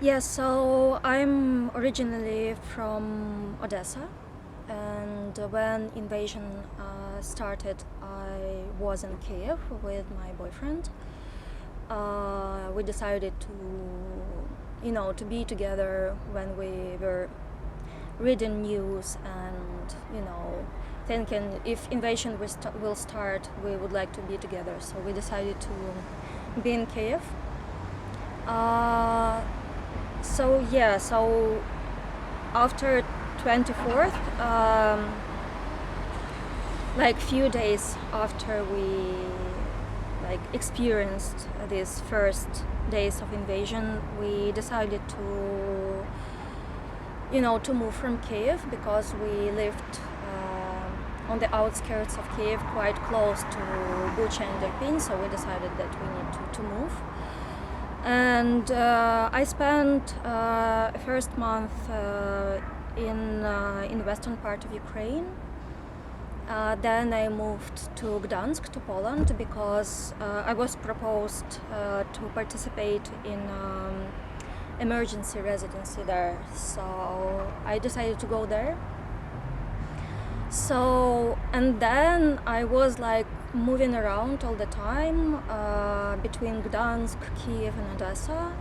Yeah, so I'm originally from Odesa, and when invasion started, I was in Kyiv with my boyfriend. We decided to be together when we were reading news and, thinking if invasion will start, we would like to be together. So we decided to be in Kyiv. So after 24th, few days after we experienced these first days of invasion, we decided to move from Kyiv because we lived on the outskirts of Kyiv, quite close to Bucha and Irpin, so we decided that we need to move. And I spent first month in western part of Ukraine. Then I moved to Gdansk, to Poland, because I was proposed to participate in emergency residency there. So I decided to go there. And then I was moving around all the time between Gdansk, Kyiv and Odesa.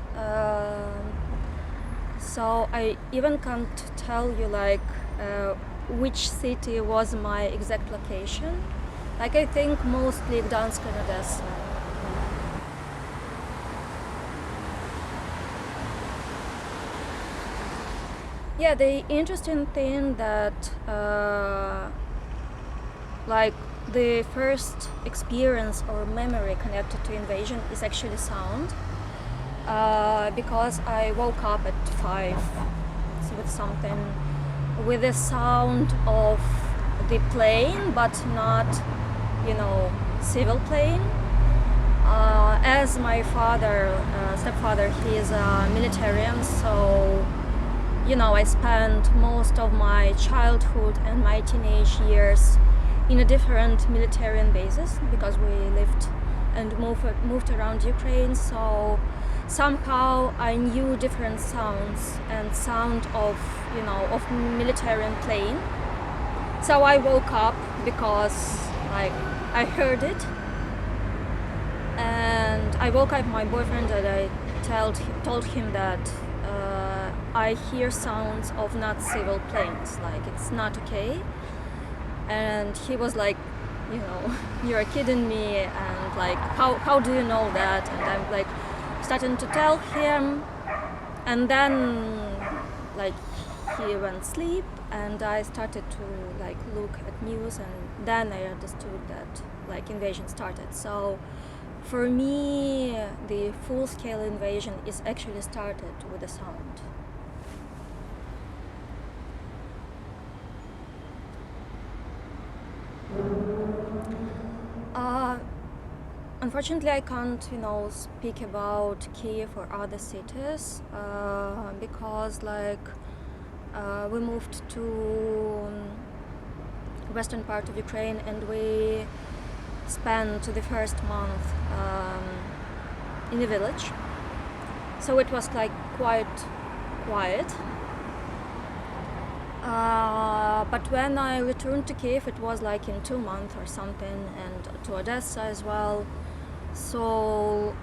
So I even can't tell you which city was my exact location. I think mostly Gdansk and Odesa. Yeah, the interesting thing that the first experience or memory connected to invasion is actually sound, because I woke up at 5 with the sound of the plane, but not civil plane. As my stepfather, he is a militarian, so I spent most of my childhood and my teenage years in a different military bases because we lived and moved around Ukraine. So somehow I knew different sounds and sound of military plane. So I woke up because I heard it, and I woke up my boyfriend and I told him that I hear sounds of not civil planes, it's not okay. And he was you're kidding me, and how do you know that? And I'm starting to tell him, and then he went sleep, and I started to look at news, and then I understood that invasion started. So for me, the full-scale invasion is actually started with a sound. Unfortunately, I can't, speak about Kyiv or other cities because, we moved to western part of Ukraine, and we spent the first month in a village. So it was quite quiet. But when I returned to Kyiv, it was in 2 months or something, and to Odesa as well. So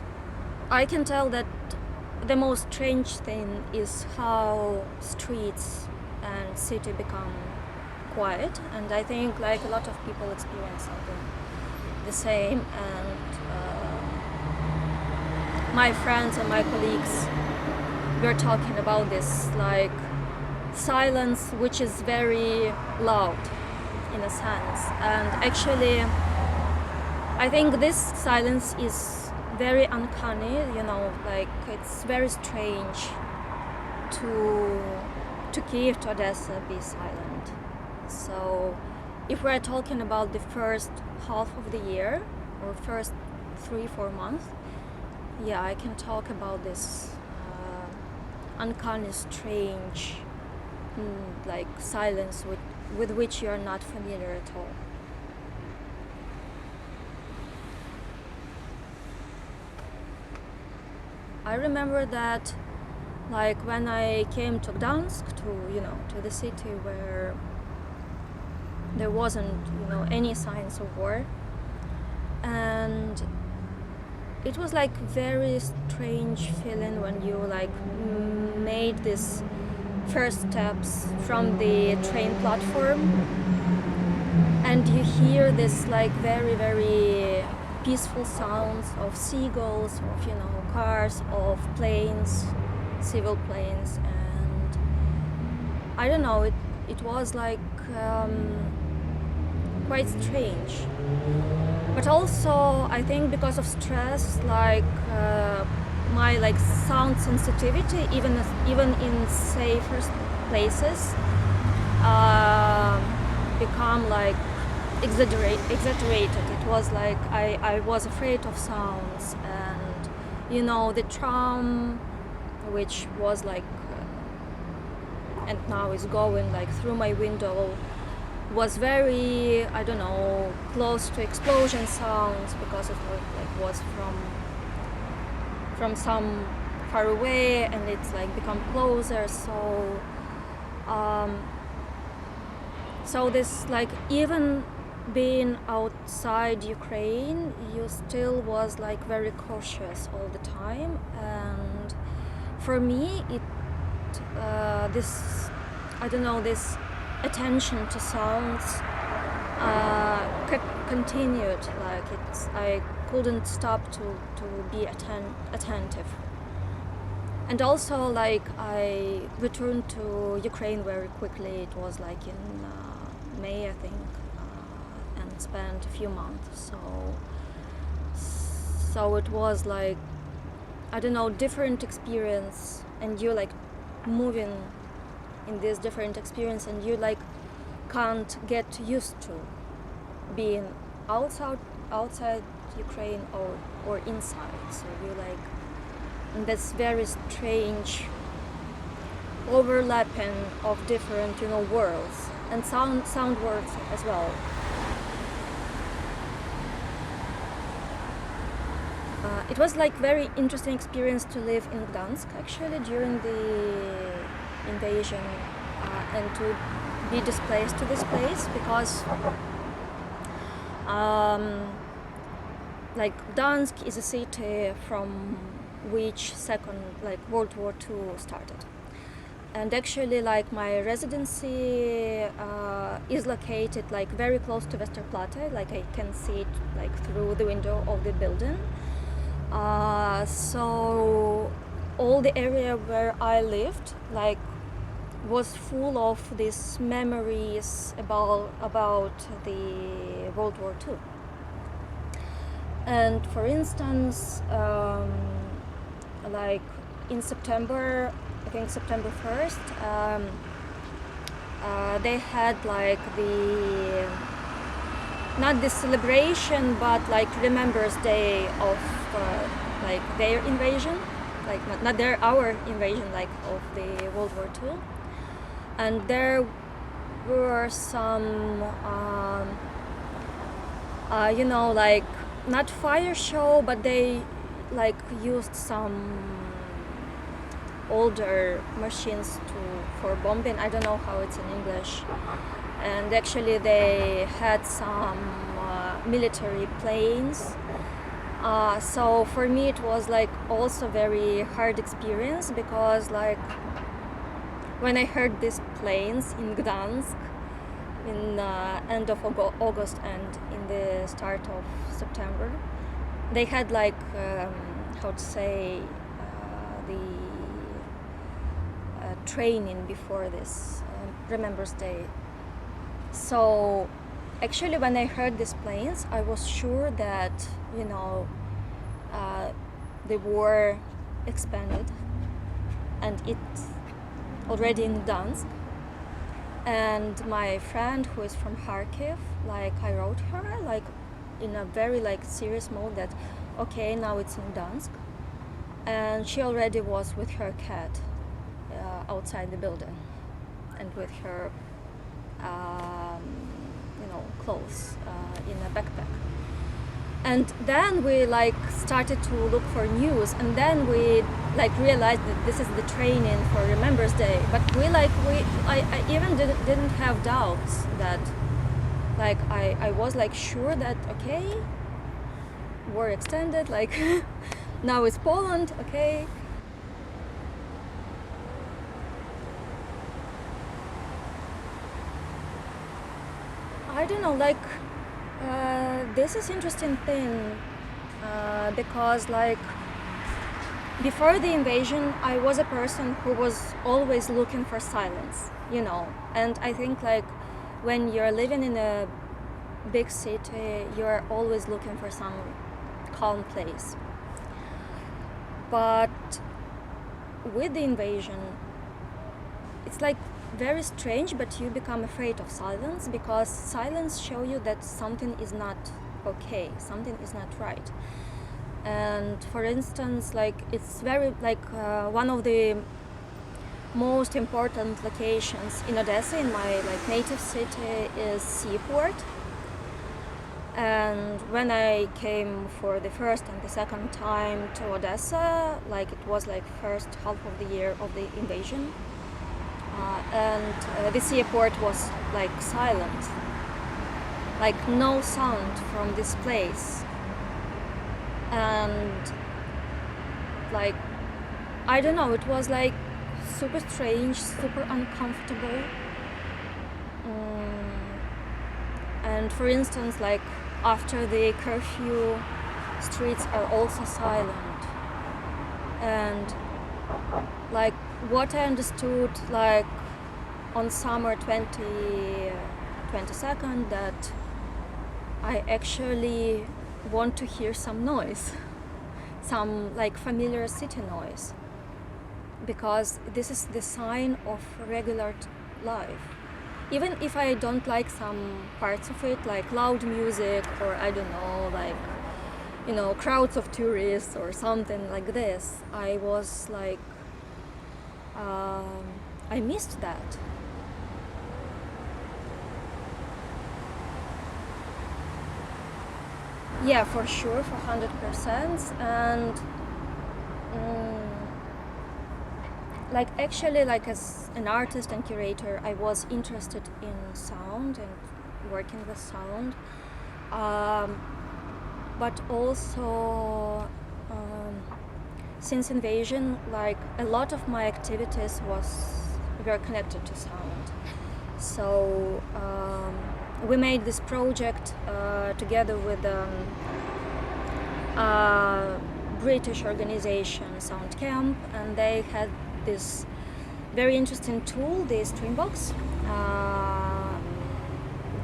I can tell that the most strange thing is how streets and city become quiet, and I think a lot of people experience something the same. And my friends and my colleagues were talking about this silence, which is very loud in a sense. And actually, I think this silence is very uncanny, it's very strange to Kyiv, to Odesa, be silent. So if we're talking about the first half of the year, or first 3-4 months, yeah, I can talk about this uncanny, strange silence with which you're not familiar at all. I remember that like when I came to Gdansk, to the city where there wasn't, any signs of war, and it was like very strange feeling when you like made these first steps from the train platform, and you hear this like very, very peaceful sounds of seagulls, of cars, of planes, civil planes, and I don't know. It was like quite strange. But also, I think because of stress, like my like sound sensitivity, even in safer places, become like exaggerated. It was like I was afraid of sounds, and the tram, which was like, and now is going like through my window, was very, I don't know, close to explosion sounds because it was from some far away, and it's like become closer. So this like, even being outside Ukraine, you still was like very cautious all the time, and for me this, I don't know, this attention to sounds continued. Like I couldn't stop to be attentive. And also, like, I returned to Ukraine very quickly. It was like in May, I think, and spent a few months. So it was like, I don't know, different experience, and you like moving in this different experience, and you like can't get used to being outside Ukraine or inside. So you like, and that's very strange overlapping of different worlds, and sound worlds as well. It was like very interesting experience to live in Gdansk actually during the invasion, and to be displaced to this place, because like Gdansk is a city from which second like World War II started, and actually like my residency is located like very close to Westerplatte. Like I can see it like through the window of the building. So all the area where I lived like was full of these memories about the World War II. And for instance, like in September, I think September 1st, they had like not the celebration, but like Remembrance Day of like their invasion, like not our invasion, like of the World War II. And there were some, like not fire show, but they like used some older machines for bombing. I don't know how it's in English. And actually they had some military planes. So for me it was like also very hard experience, because like when I heard these planes in Gdansk in end of August and in the start of September, they had like how to say the training before this Remembrance Day. So actually when I heard these planes, I was sure that the war expanded, and it's already in Gdansk. And my friend who is from Kharkiv, like I wrote her like in a very like serious mode that okay, now it's in Gdansk, and she already was with her cat outside the building, and with her clothes in a backpack. And then we like started to look for news, and then we like realized that this is the training for Remembrance Day. But I even didn't have doubts that like I was like sure that okay, war extended, like now it's Poland, okay. I don't know, like this is interesting thing because like before the invasion I was a person who was always looking for silence, you know, and I think like when you're living in a big city you're always looking for some calm place. But with the invasion it's like very strange, but you become afraid of silence because silence shows you that something is not okay, something is not right. And for instance, like it's very like one of the most important locations in Odesa, in my like native city, is seaport. And when I came for the first and the second time to Odesa, like it was like first half of the year of the invasion, and the seaport was like silent, like no sound from this place. And like I don't know, it was like super strange, super uncomfortable. And for instance, like after the curfew, streets are also silent. And like what I understood, like on summer 22nd, that I actually want to hear some noise, some like familiar city noise, because this is the sign of regular life. Even if I don't like some parts of it, like loud music or I don't know, like, you know, crowds of tourists or something like this, I was like, I missed that. Yeah, for sure, for 100%. And like actually, like as an artist and curator, I was interested in sound and working with sound. But also, since invasion, like a lot of my activities were connected to sound. So we made this project together with a British organization, Sound Camp, and they had this very interesting tool, the Streambox,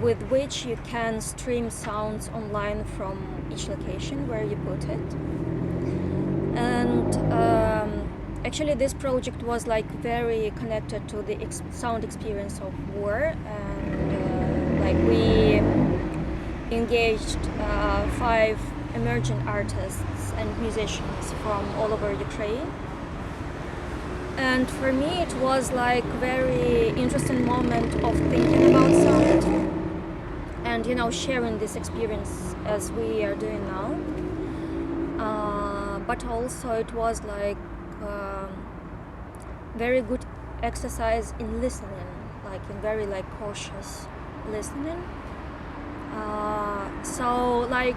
with which you can stream sounds online from each location where you put it. And actually this project was like very connected to the sound experience of war, and like we engaged 5 emerging artists and musicians from all over Ukraine. And for me it was like very interesting moment of thinking about sound and, you know, sharing this experience as we are doing now. But also it was like very good exercise in listening, like in very like cautious listening. So like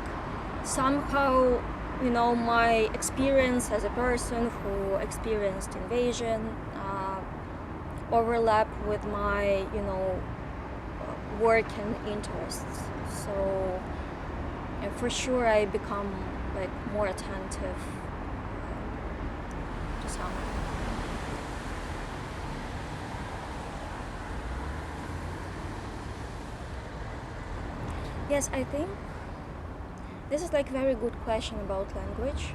somehow, you know, my experience as a person who experienced invasion overlap with my, you know, work and interests. So for sure I become like more attentive to sound. Yes, I think this is like very good question about language.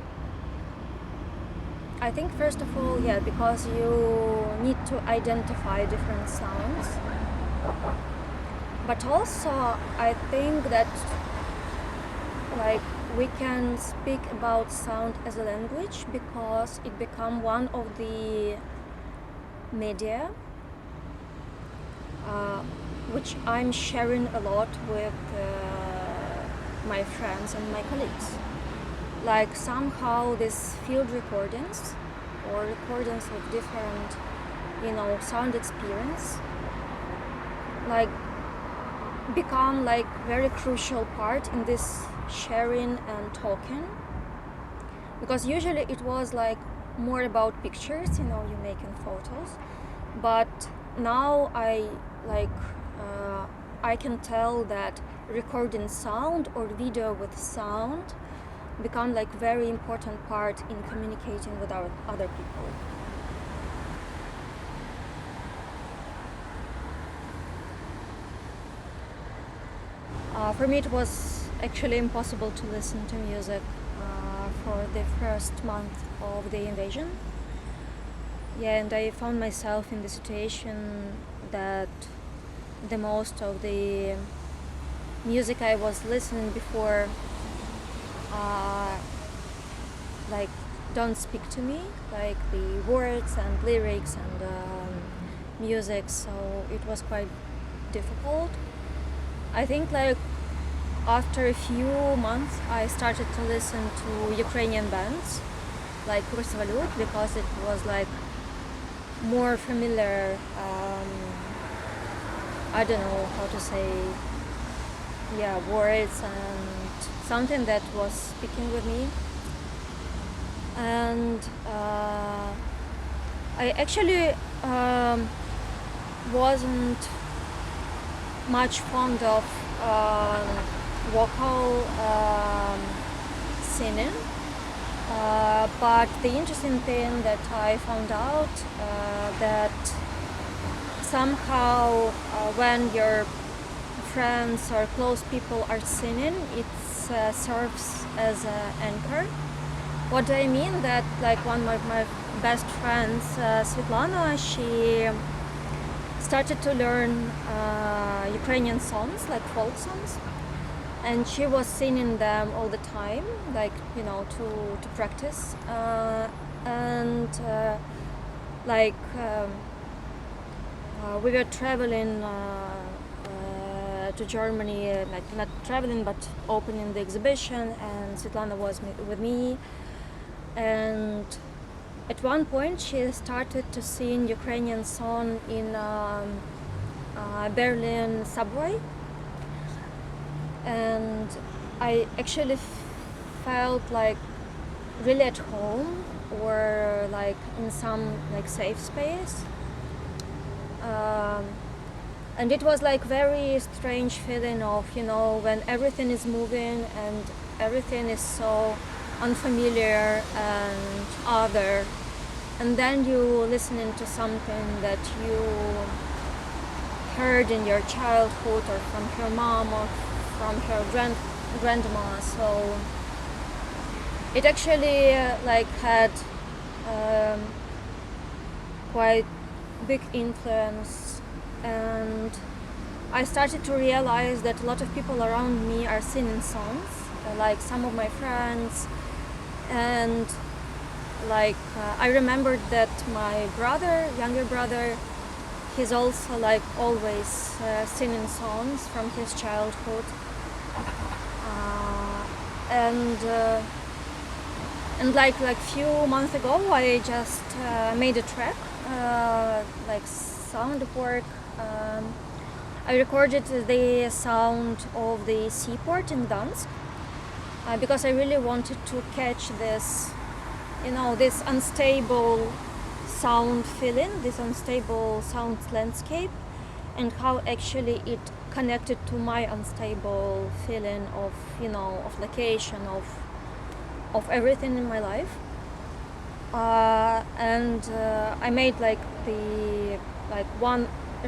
I think first of all, yeah, because you need to identify different sounds. But also I think that like we can speak about sound as a language because it become one of the media which I'm sharing a lot with my friends and my colleagues. Like somehow these field recordings or recordings of different, sound experience, like become like very crucial part in this sharing and talking, because usually it was like more about pictures, you making photos, but now I can tell that recording sound or video with sound become like very important part in communicating with our other people. For me, it was actually impossible to listen to music for the first month of the invasion. Yeah, and I found myself in the situation that the most of the music I was listening before like don't speak to me, like the words and lyrics and music, so it was quite difficult. I think like after a few months I started to listen to Ukrainian bands like Kurs Valut, because it was like more familiar, I don't know how to say, words and something that was speaking with me. And I actually wasn't much fond of vocal singing, but the interesting thing that I found out that somehow when your friends or close people are singing, it serves as an anchor. What do I mean? That like one of my best friends, Svetlana, she started to learn Ukrainian songs, like folk songs, and she was singing them all the time, like to practice, we were traveling to Germany, like not traveling but opening the exhibition, and Svetlana was with me, and at one point she started to sing Ukrainian song in Berlin subway, and I actually felt like really at home, or like in some like safe space, and it was like very strange feeling of when everything is moving and everything is so unfamiliar and other, and then you listening to something that you heard in your childhood or from her mom or from her grandma. So it actually like had quite big influence, and I started to realize that a lot of people around me are singing songs, like some of my friends, and like I remembered that my younger brother, he's also like always singing songs from his childhood, and like few months ago I just made a track, like sound work. I recorded the sound of the seaport in Gdansk, because I really wanted to catch this, this unstable sound feeling, this unstable sound landscape, and how actually it connected to my unstable feeling of, of location, of everything in my life. And I made like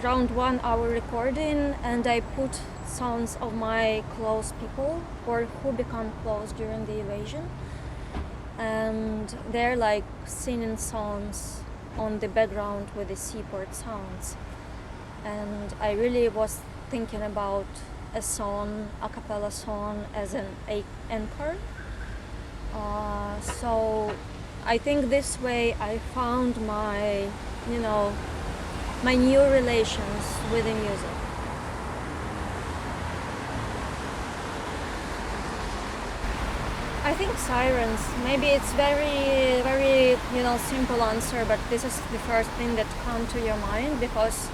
around 1 hour recording, and I put sounds of my close people or who become close during the invasion, and they're like singing songs on the background with the seaport sounds. And I really was thinking about a song, a cappella song, as an anchor. So I think this way I found my, my new relations with the music. I think sirens. Maybe it's very, very, simple answer, but this is the first thing that comes to your mind because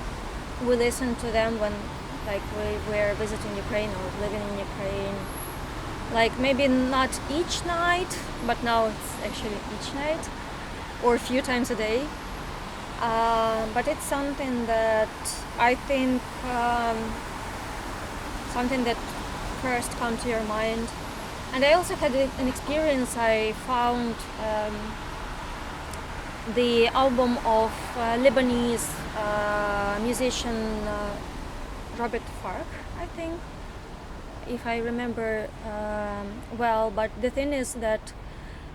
we listen to them when, like, we were visiting Ukraine or living in Ukraine. Like, maybe not each night, but now it's actually each night or a few times a day. But it's something that I think, something that first comes to your mind. And I also had an experience. I found the album of Lebanese musician Robert Fark, I think, if I remember well. But the thing is that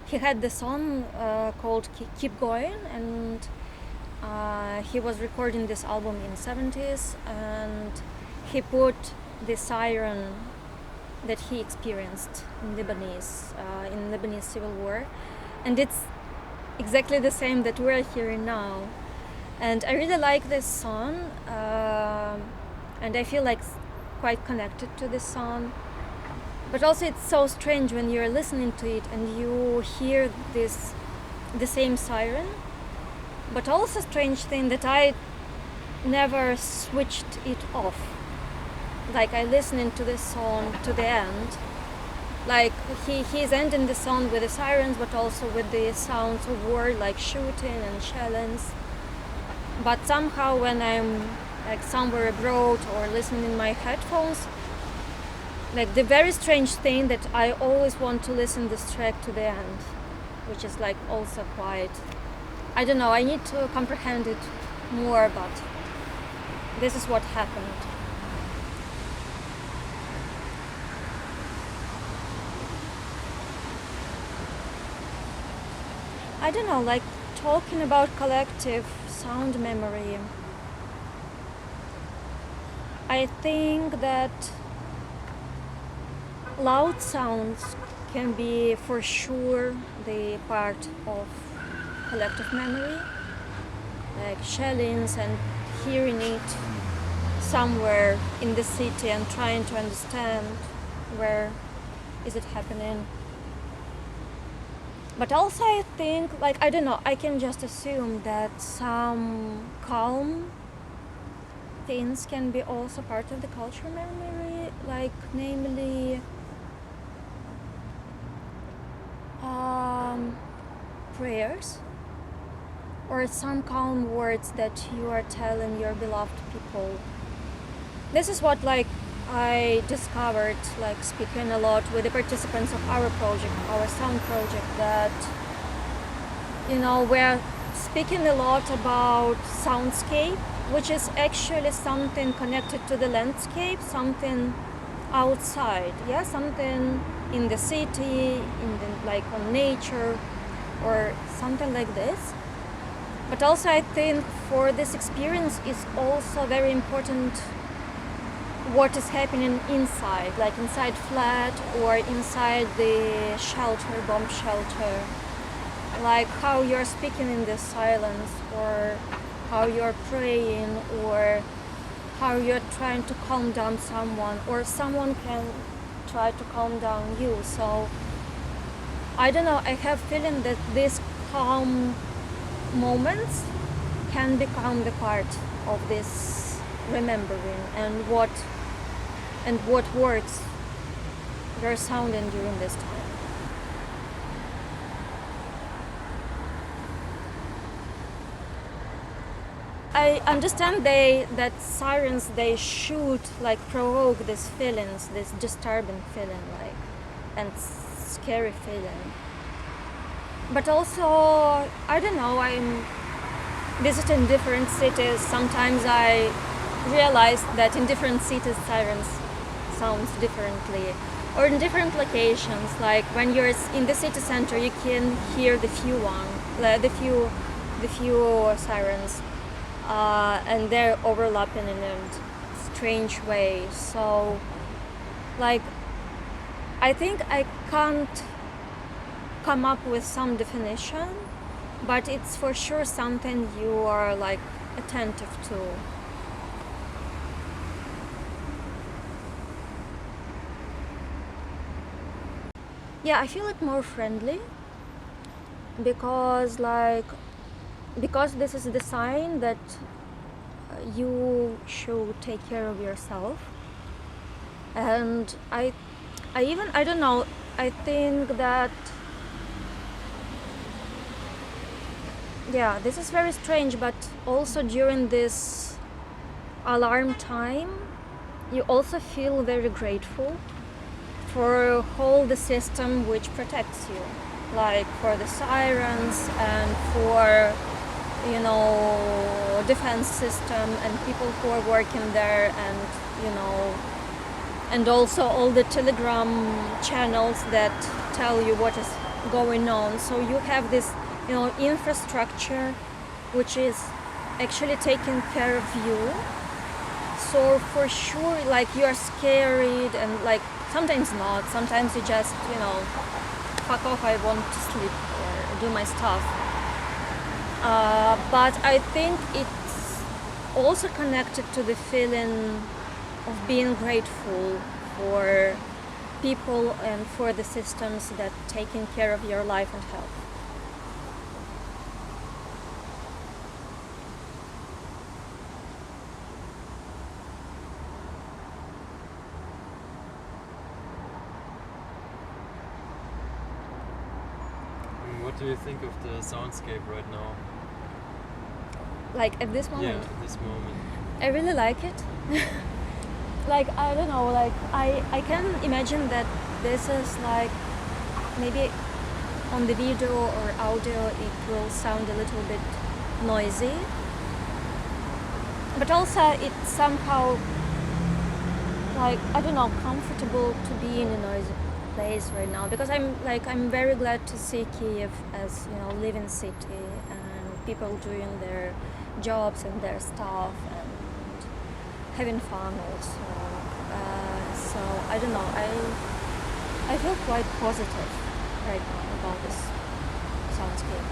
he had the song called Keep Going, and he was recording this album in 70s, and he put the siren that he experienced in Lebanese civil war, and it's exactly the same that we're hearing now. And I really like this song, and I feel like quite connected to this song. But also it's so strange when you're listening to it and you hear the same siren. But also strange thing that I never switched it off. Like, I listening to this song to the end. Like, he's ending the song with the sirens, but also with the sounds of war, like shooting and shells. But somehow when I'm like somewhere abroad or listening in my headphones, like, the very strange thing that I always want to listen this track to the end, which is like also quite, I don't know, I need to comprehend it more, but this is what happened. I don't know, like, talking about collective sound memory, I think that loud sounds can be for sure the part of collective memory, like shellings and hearing it somewhere in the city and trying to understand where is it happening. But also I think, like, I don't know, I can just assume that some calm things can be also part of the cultural memory, like namely prayers or some calm words that you are telling your beloved people. This is what, like, I discovered, like, speaking a lot with the participants of our project, our sound project, that, we're speaking a lot about soundscape, which is actually something connected to the landscape, something outside, something in the city, like on nature, or something like this. But also I think for this experience is also very important what is happening inside, like inside flat or inside the shelter, bomb shelter, like how you're speaking in the silence, or how you're praying, or how you're trying to calm down someone, or someone can try to calm down you. So I don't know, I have feeling that these calm moments can become the part of this remembering, and what words were sounding during this time. I understand that sirens, they should, like, provoke these feelings, this disturbing feeling, like, and scary feeling. But also, I don't know, I'm visiting different cities. Sometimes I realize that in different cities sirens sounds differently, or in different locations. Like when you're in the city center, you can hear the few sirens, and they're overlapping in a strange way. So, like, I think I can't come up with some definition, but it's for sure something you are, like, attentive to. Yeah, I feel it more friendly because this is the sign that you should take care of yourself. And I don't know, I think that, yeah, this is very strange, but also during this alarm time, you also feel very grateful for all the system which protects you, like for the sirens and for, you know, defense system and people who are working there, and, you know, and also all the telegram channels that tell you what is going on. So you have this, you know, infrastructure which is actually taking care of you. So for sure, like, you are scared, and like sometimes not, sometimes you just, you know, fuck off, I want to sleep or do my stuff. But I think it's also connected to the feeling of being grateful for people and for the systems that taking care of your life and health. What do you think of the soundscape right now? Like at this moment? Yeah, at this moment. I really like it. Like, I don't know, like I can imagine that this is like, maybe on the video or audio it will sound a little bit noisy, but also it's somehow, like, I don't know, comfortable to be in a noisy place right now, because I'm very glad to see Kyiv as, you know, living city and people doing their jobs and their stuff and having fun also. So I don't know, I feel quite positive right now about this soundscape.